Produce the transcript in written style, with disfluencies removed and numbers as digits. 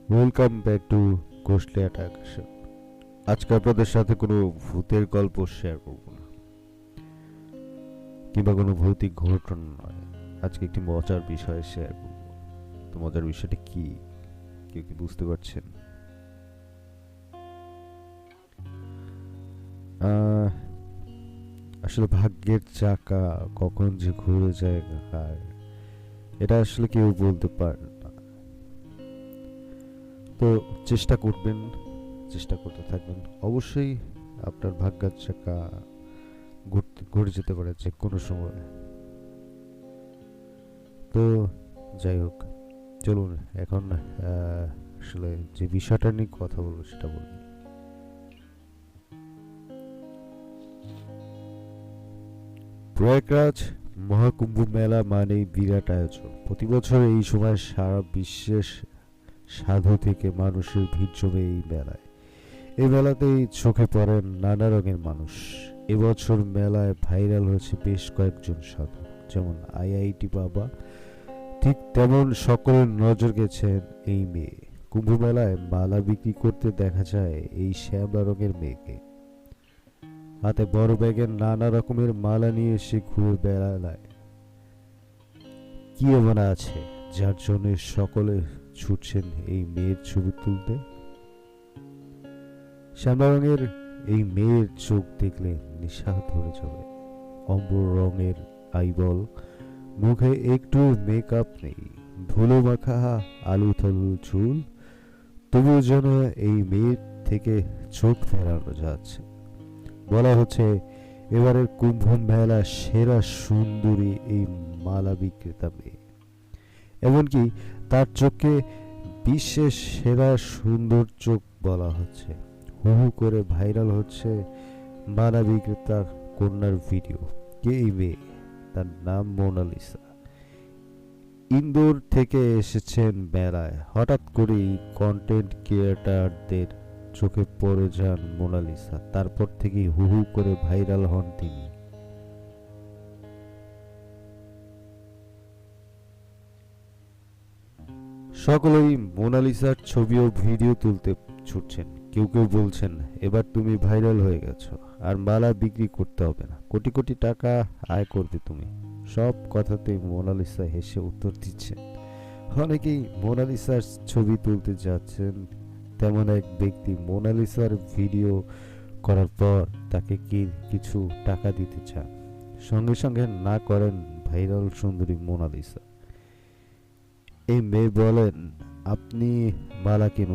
Welcome back to Ghoshle attraction. আজকে আপনাদের সাথে কোনো ভূতের গল্প শেয়ার করব না, কিংবা কোনো ভৌতিক ঘটনা নয়। আজকে একটি মজার বিষয় শেয়ার করব। তো মজার বিষয়টা কি, কেউ কি বুঝতে পারছেন? আহ, আসলে ভাগ্যের চাকা কখন যে ঘুরে যায় আর এটা আসলে কেউ বলতে পারে না। তো চেষ্টা করবেন, চেষ্টা করতে থাকবেন। অবশ্যই আপনার ভাগ্যের চাকা ঘুরে যেতে পারে যে কোনো সময়। তো যাই হোক, চলুন এখন আসলে যে বিষয়টা নিয়ে কথা বলবো সেটা বলি। প্রয়াগরাজ মহাকুম্ভ মেলা মানেই বিরাট আয়োজন। প্রতি বছর এই সময় সারা বিশ্বের সাধু থেকে মানুষের ভিড় জমে এই মেলায়। এই মেলাতেই চোখে পড়েন নানা রঙের মানুষ। এবছর মেলায় ভাইরাল হয়েছে বেশ কয়েকজন সাধু, যেমন আইআইটি বাবা। ঠিক তেমন সকলের নজর গেছেন এই মেয়ে। কুম্ভ মেলায় মালা বিক্রি করতে দেখা যায় এই শ্যামলা রঙের মেয়েকে। হাতে বড় ব্যাগের নানা রকমের মালা নিয়ে সে ঘুরে বেড়ায়। কি এমন আছে যার জন্য সকলে ছুটছেন এই মেয়ের ছবি তুলতে? শ্যামলা রঙের এই মেয়ের চোখ দেখলে নেশা ধরে যাবে। অম্বর রঙের আইবল, মুখে একটু মেকআপ নেই, ধুলো মাখা আলু থালু চুল, তবুও যেন এই মেয়ের থেকে চোখ ফেরানো যাচ্ছে। বলা হচ্ছে এবারের কুম্ভ মেলা সেরা সুন্দরী এই মালা বিক্রেতা মেয়ে। এমনকি তার চোখে বিশ্বের সেরা সুন্দর চোখ বলা হচ্ছে। হু হু করে ভাইরাল হচ্ছে মালা বিক্রেতার কন্যার ভিডিও। কে এই মেয়ে? তার নাম মোনালিসা। ইন্দোর থেকে এসেছেন মেলায়। হঠাৎ করেই কন্টেন্ট ক্রিয়েটারদের চোখে পড়ে যান মোনালিসা। তারপর থেকেই হু হু করে ভাইরাল হন তিনি। সকলেই মোনালিসার ছবি ও ভিডিও তুলতে ছুটছেন। কেউ কেউ বলছেন, এবার তুমি ভাইরাল হয়ে গেছো, আর মালা বিক্রি করতে হবে না, কোটি কোটি টাকা আয় করবে তুমি। সব কথাতে মোনালিসা হেসে উত্তর দিচ্ছেন। অনেকেই মোনালিসার ছবি তুলতে যাচ্ছেন। তেমন এক ব্যক্তি মোনালিসার ভিডিও করার পর তাকে কিছু টাকা দিতে চান। সঙ্গে সঙ্গে না করেন ভাইরাল সুন্দরী মোনালিসা। এই মেয়ে বলেন, আপনি মালা কিনুন,